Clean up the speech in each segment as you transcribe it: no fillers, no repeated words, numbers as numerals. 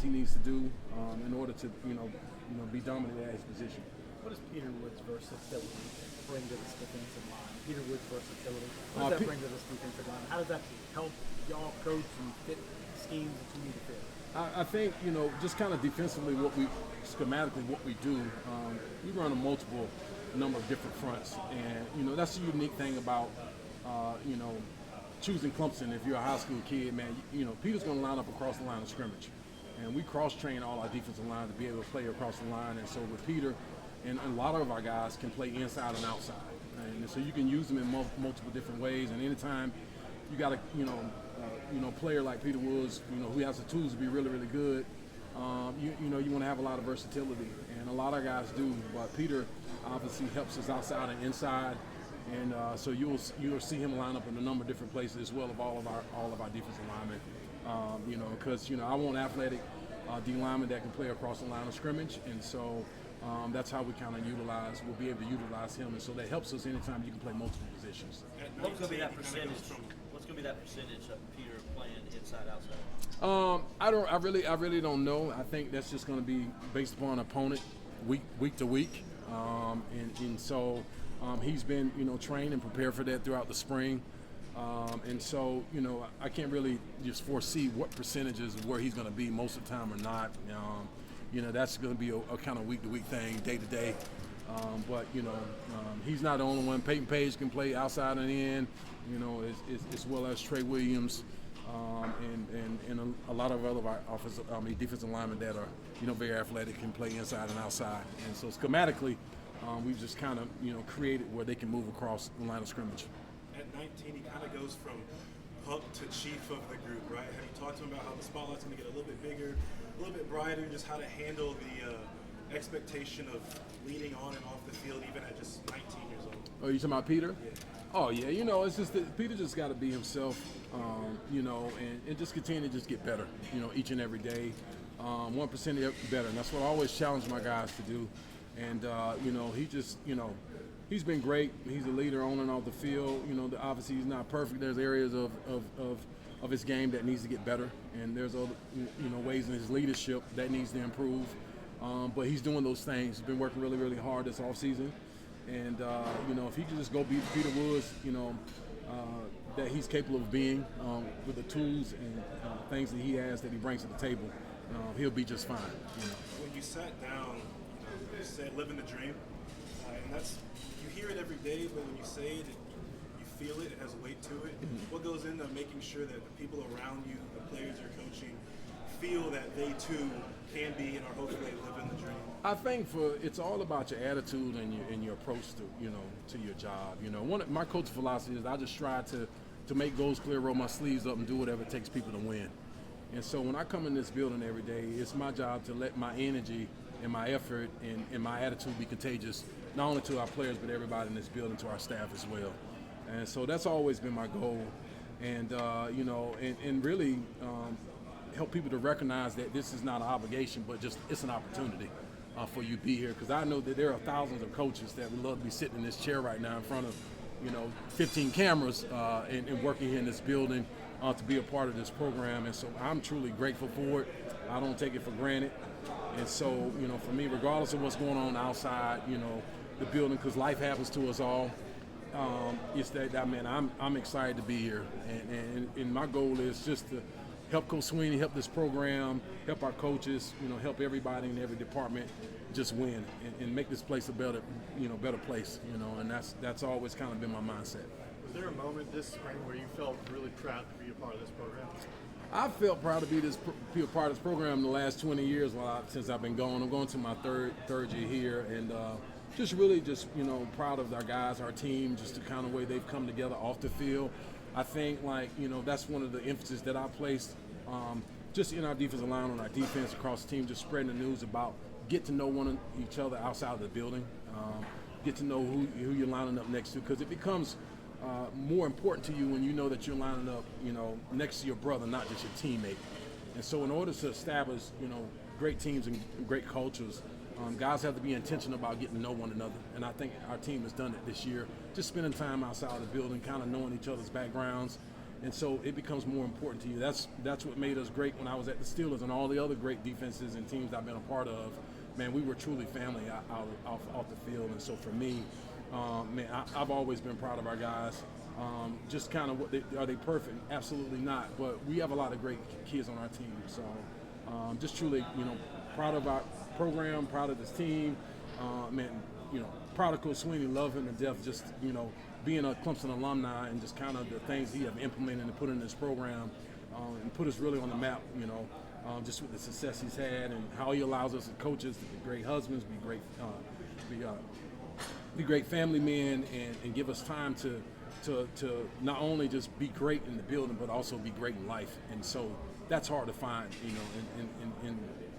things he needs to do in order to be dominant at his position. What does Peter Wood's versatility bring to this defensive line? Peter Wood's versatility. What does that bring to this defensive line? How does that help y'all coach and fit schemes that you need to fit? I think, just kind of defensively schematically what we do, we run a multiple number of different fronts. And, that's the unique thing about, choosing Clemson. If you're a high school kid, man, Peter's going to line up across the line of scrimmage. And we cross-train all our defensive line to be able to play across the line. And so with Peter, and a lot of our guys can play inside and outside. And so you can use them in multiple different ways. And anytime you got a, player like Peter Woods, who has the tools to be really, really good, you want to have a lot of versatility. And a lot of guys do. But Peter obviously helps us outside and inside. And so you'll see him line up in a number of different places as well of all of our defensive linemen. Because I want athletic D linemen that can play across the line of scrimmage, and so that's how we kind of we'll be able to utilize him, and so that helps us anytime you can play multiple positions. What's going to be that percentage? What's going to be that percentage of Peter playing inside outside? I really don't know. I think that's just going to be based upon opponent week to week, and so. He's been, trained and prepared for that throughout the spring. And so, I can't really just foresee what percentages of where he's going to be most of the time or not. That's going to be a kind of week-to-week thing, day-to-day. But he's not the only one. Peyton Page can play outside and in, as well as Trey Williams and a lot of other defensive linemen that are, very athletic, can play inside and outside. And so schematically, we've just kind of, created where they can move across the line of scrimmage. At 19, he kind of goes from pup to chief of the group, right? Have you talked to him about how the spotlight's going to get a little bit bigger, a little bit brighter, just how to handle the expectation of leading on and off the field even at just 19 years old? Oh, you talking about Peter? Yeah. Oh, yeah. It's just that Peter just got to be himself, and just continue to just get better, each and every day, 1% better. And that's what I always challenge my guys to do. And, he just, he's been great. He's a leader on and off the field. Obviously he's not perfect. There's areas of his game that needs to get better. And there's other, ways in his leadership that needs to improve. But he's doing those things. He's been working really, really hard this offseason. And, if he can just go beat Peter Woods, that he's capable of being with the tools and things that he has that he brings to the table, he'll be just fine. When you sat down, you said living the dream, and that's, you hear it every day, but when you say it, you feel it, it has weight to it. Mm-hmm. What goes into making sure that the people around you, the players you're coaching, feel that they too can be and are hopefully living the dream? I think it's all about your attitude and your approach to your job. One of my coaching philosophy is I just try to make goals clear, roll my sleeves up, and do whatever it takes people to win. And so when I come in this building every day, it's my job to let my energy and my effort and my attitude be contagious, not only to our players, but everybody in this building, to our staff as well. And so that's always been my goal. And, and really help people to recognize that this is not an obligation, but just it's an opportunity for you to be here. Because I know that there are thousands of coaches that would love to be sitting in this chair right now in front of, 15 cameras and working here in this building to be a part of this program. And so I'm truly grateful for it. I don't take it for granted. And so, for me, regardless of what's going on outside, the building, because life happens to us all, it's that, I'm excited to be here. And my goal is just to help Coach Sweeney, help this program, help our coaches, help everybody in every department just win and make this place a better place, and that's always kind of been my mindset. Was there a moment this spring where you felt really proud to be a part of this program? I felt proud to be a part of this program the last 20 years since I've been going. I'm going to my third year here, and just really proud of our guys, our team, just the kind of way they've come together off the field. I think that's one of the emphasis that I placed just in our defensive line, on our defense, across the team, just spreading the news about get to know each other outside of the building, get to know who you're lining up next to, because it becomes more important to you when you know that you're lining up, next to your brother, not just your teammate. And so in order to establish, great teams and great cultures, guys have to be intentional about getting to know one another. And I think our team has done it this year, just spending time outside of the building, kind of knowing each other's backgrounds And so it becomes more important to you. That's what made us great when I was at the Steelers and all the other great defenses and teams I've been a part of. Man, we were truly family off the field. And so for me, man, I've always been proud of our guys. Just kind of are they perfect? Absolutely not. But we have a lot of great kids on our team. So just truly, proud of our program, proud of this team. Man, proud of Coach Sweeney, love him to death. Just, being a Clemson alumni and just kind of the things he have implemented and put in this program and put us really on the map, just with the success he's had and how he allows us as coaches to be great husbands, be great family men, and give us time to not only just be great in the building, but also be great in life. And so that's hard to find,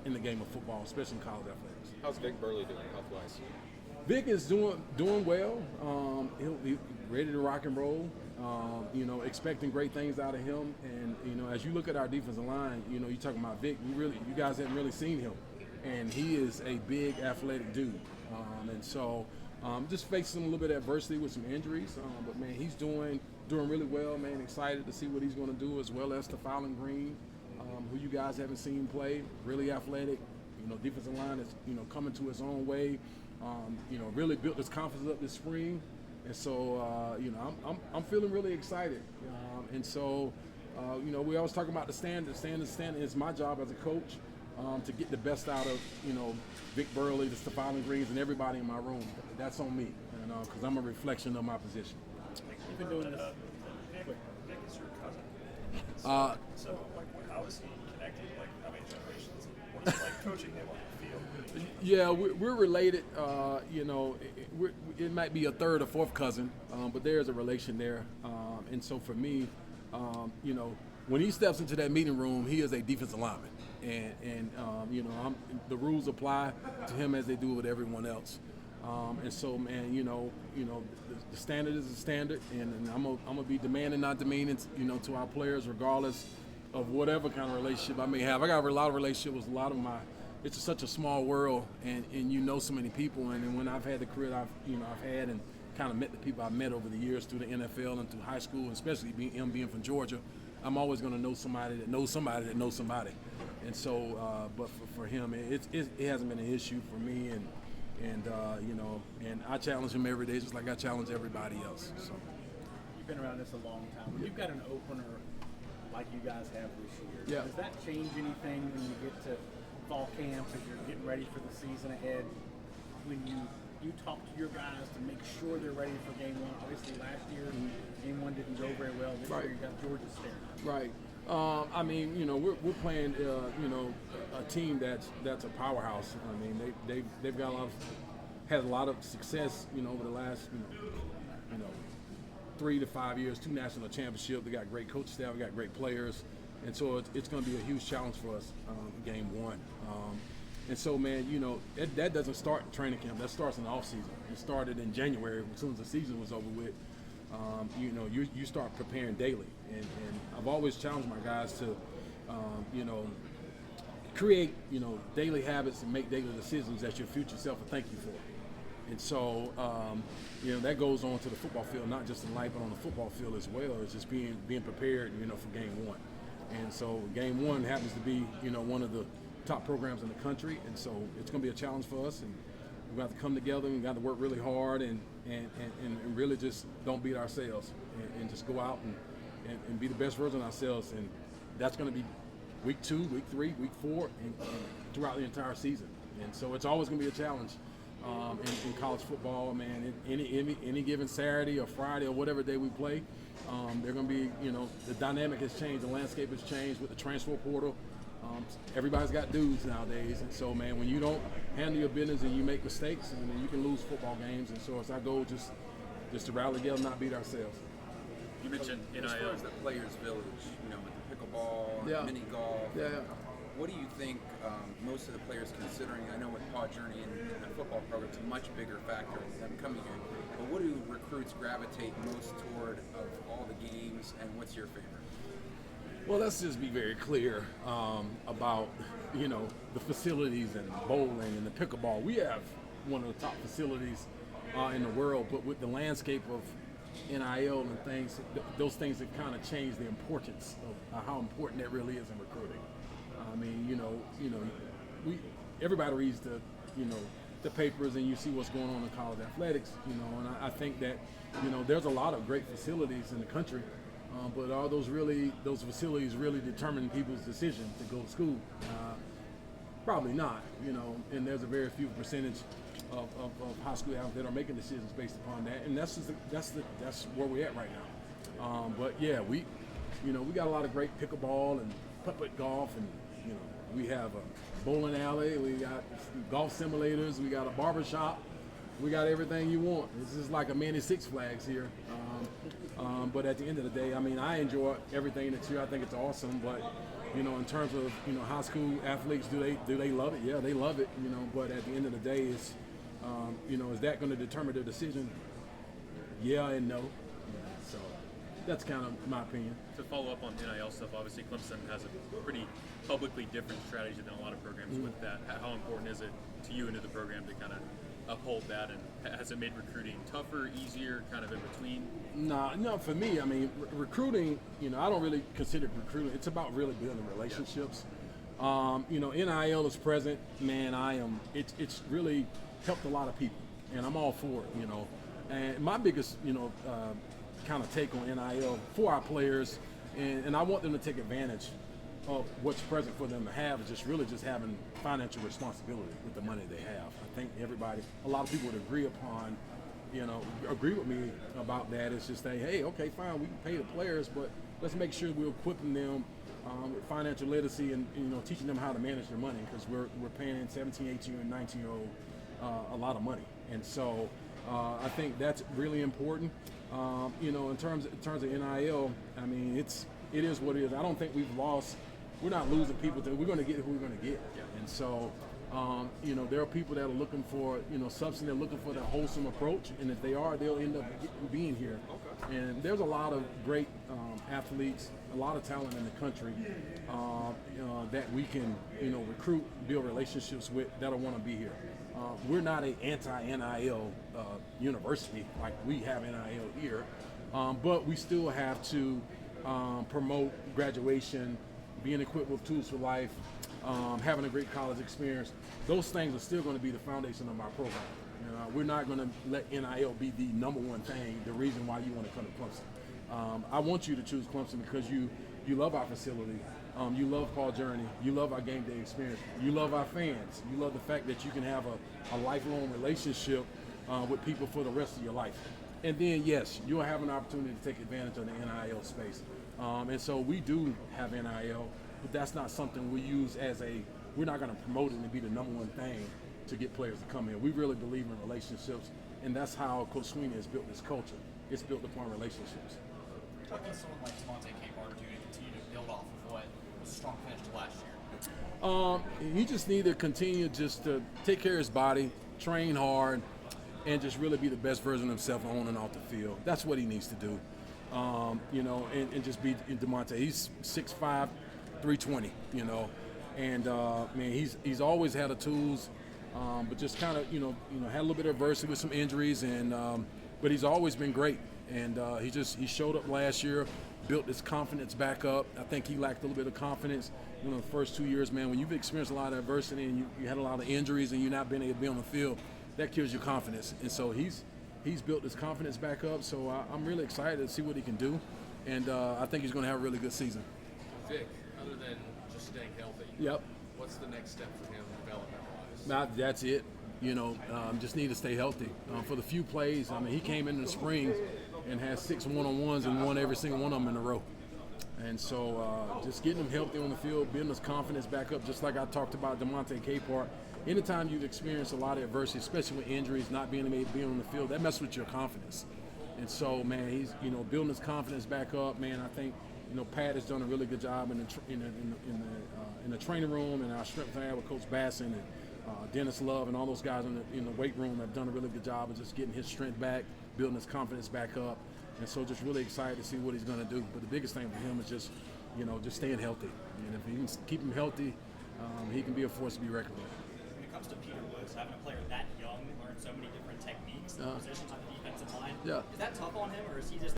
in the game of football, especially in college athletics. How's Vic Burley doing health-wise? Vic is doing well. He'll be ready to rock and roll. Expecting great things out of him. And as you look at our defensive line, you talking about Vic. You guys haven't really seen him, and he is a big athletic dude. And so just facing a little bit of adversity with some injuries. But man, he's doing really well. Man, excited to see what he's going to do, as well as Stephon Green, who you guys haven't seen play. Really athletic. Defensive line is coming to his own way. Really built his confidence up this spring, and so I'm feeling really excited. And so we always talk about the standard. Standard is my job as a coach to get the best out of Vic Burley, the Stephon Greens, and everybody in my room. That's on me, because I'm a reflection of my position. You've been doing this. Vic is your cousin. So how is he connected? How many generations? What is it like coaching him on the field? Yeah, we're related. It might be a third or fourth cousin, but there's a relation there. And so for me, when he steps into that meeting room, he is a defensive lineman, and the rules apply to him as they do with everyone else. And so, man, the standard is the standard, and I'm gonna be demanding, not demeaning, to our players, regardless of whatever kind of relationship I may have. I got a lot of relationships with a lot of my. It's such a small world, and so many people, and when I've had the career I've had, and kind of met the people I've met over the years through the NFL and through high school, and especially being from Georgia, I'm always going to know somebody that knows somebody that knows somebody. And so, but for him, it hasn't been an issue for me, and I challenge him every day just like I challenge everybody else. So You've been around this a long time. When you've got an opener like you guys have this year, does that change anything when you get to fall camp as you're getting ready for the season ahead? When you talk to your guys to make sure they're ready for game one. Obviously last year game one didn't go very well. This year you got Georgia staring at you. Right. We're playing a team that's a powerhouse. I mean, they've got had a lot of success over the last 3 to 5 years, 2 national championships. They got great coach staff, we got great players, and so it's going to be a huge challenge for us game one. And so, man, that doesn't start in training camp. That starts in the off season. It started in January as soon as the season was over with. You start preparing daily, and I've always challenged my guys to create daily habits and make daily decisions that your future self will thank you for. And so that goes on to the football field, not just in life but on the football field as well. It's just being prepared for game one. And so game one happens to be one of the top programs in the country, and so it's going to be a challenge for us, and we've got to come together and we've got to work really hard and really just don't beat ourselves and just go out and be the best version of ourselves. And that's going to be week 2, week 3, week 4, and throughout the entire season. And so it's always going to be a challenge in college football, man. Any given Saturday or Friday or whatever day we play, they're going to be, the dynamic has changed, the landscape has changed with the transfer portal. Everybody's got dudes nowadays, and so, man, when you don't handle your business and you make mistakes, and you can lose football games. And so it's our goal just to rally together, not beat ourselves. You mentioned as far as the players' village, with the pickleball, mini golf. Yeah. What do you think most of the players considering? I know with Paw Journey and the football program, it's a much bigger factor than them coming here. But what do recruits gravitate most toward of all the games, and what's your favorite? Well, let's just be very clear about, the facilities and bowling and the pickleball. We have one of the top facilities in the world, but with the landscape of NIL and things, those things that kind of change the importance of how important that really is in recruiting. I mean, everybody reads the papers and you see what's going on in college athletics, and I think that, there's a lot of great facilities in the country, but are those facilities really determine people's decision to go to school? Probably not, and there's a very few percentage of high school athletes that are making decisions based upon that, and that's where we're at right now. But yeah, we got a lot of great pickleball and putt-putt golf, and we have a bowling alley, we got golf simulators, we got a barber shop, we got everything you want. This is like a mini Six Flags here. But at the end of the day, I mean, I enjoy everything that's here. I think it's awesome, but in terms of high school athletes, do they love it? Yeah, they love it. But at the end of the day, it's is that going to determine their decision? Yeah and no. So that's kind of my opinion. To follow up on NIL stuff, obviously Clemson has a pretty publicly different strategy than a lot of programs with that. How important is it to you and to the program to kind of uphold that, and has it made recruiting tougher, easier, kind of in between? No, for me, I mean, recruiting, I don't really consider it recruiting. It's about really building relationships. NIL is present, man, it's really helped a lot of people, and I'm all for it, And my biggest, kind of take on NIL for our players, and I want them to take advantage of what's present for them to have, is just having financial responsibility with the money they have. I think a lot of people would agree with me about that. It's just saying, hey, okay, fine, we can pay the players, but let's make sure we're equipping them with financial literacy and teaching them how to manage their money, because we're paying 17, 18, and 19-year-old a lot of money, and so I think that's really important. In terms of NIL, I mean, it is what it is. I don't think we've lost. We're not losing people. We're going to get who we're going to get, and so there are people that are looking for substance. They're looking for that wholesome approach, and if they are, they'll end up being here. Okay. And there's a lot of great athletes, a lot of talent in the country that we can recruit, build relationships with, that'll want to be here. We're not an anti-NIL university like we have NIL here, but we still have to promote graduation, being equipped with tools for life, having a great college experience. Those things are still going to be the foundation of our program. We're not going to let NIL be the number one thing, the reason why you want to come to Clemson. I want you to choose Clemson because you love our facility. You love Paul Journey. You love our game day experience. You love our fans. You love the fact that you can have a lifelong relationship with people for the rest of your life. And then, yes, you'll have an opportunity to take advantage of the NIL space. And so we do have NIL, but that's not something we use we're not going to promote it to be the number one thing to get players to come in. We really believe in relationships, and that's how Coach Sweeney has built this culture. It's built upon relationships. What can someone like Devontae Capehart do to continue to build off of what was a strong finish to last year? He just need to continue just to take care of his body, train hard, and just really be the best version of himself on and off the field. That's what he needs to do. And just be Devontae. He's 6'5", 320, and man, he's always had the tools, but just kind of had a little bit of adversity with some injuries, and but he's always been great. And he showed up last year, built his confidence back up. I think he lacked a little bit of confidence the first 2 years, man. When you've experienced a lot of adversity and you had a lot of injuries and you're not being able to be on the field, that kills your confidence. And so he's built his confidence back up. So I'm really excited to see what he can do, and I think he's going to have a really good season. Vic, other than just staying healthy, yep. What's the next step for him development-wise? That's it. Just need to stay healthy. For the few plays, I mean, he came in the spring and had 6 one-on-ones and won every single one of them in a row. And so just getting him healthy on the field, building his confidence back up, just like I talked about Devontae Capehart. Anytime you've experienced a lot of adversity, especially with injuries, not being able to be on the field, that messes with your confidence. And so, man, he's building his confidence back up. Man, I think Pat has done a really good job in the training room, and our strength lab with Coach Basson and Dennis Love and all those guys in the weight room have done a really good job of just getting his strength back, building his confidence back up. And so just really excited to see what he's going to do. But the biggest thing for him is just staying healthy. And if he can keep him healthy, he can be a force to be reckoned with. When it comes to Peter Woods, having a player that young learn so many different techniques and positions on the defense offensive line. Yeah. Is that tough on him, or is he just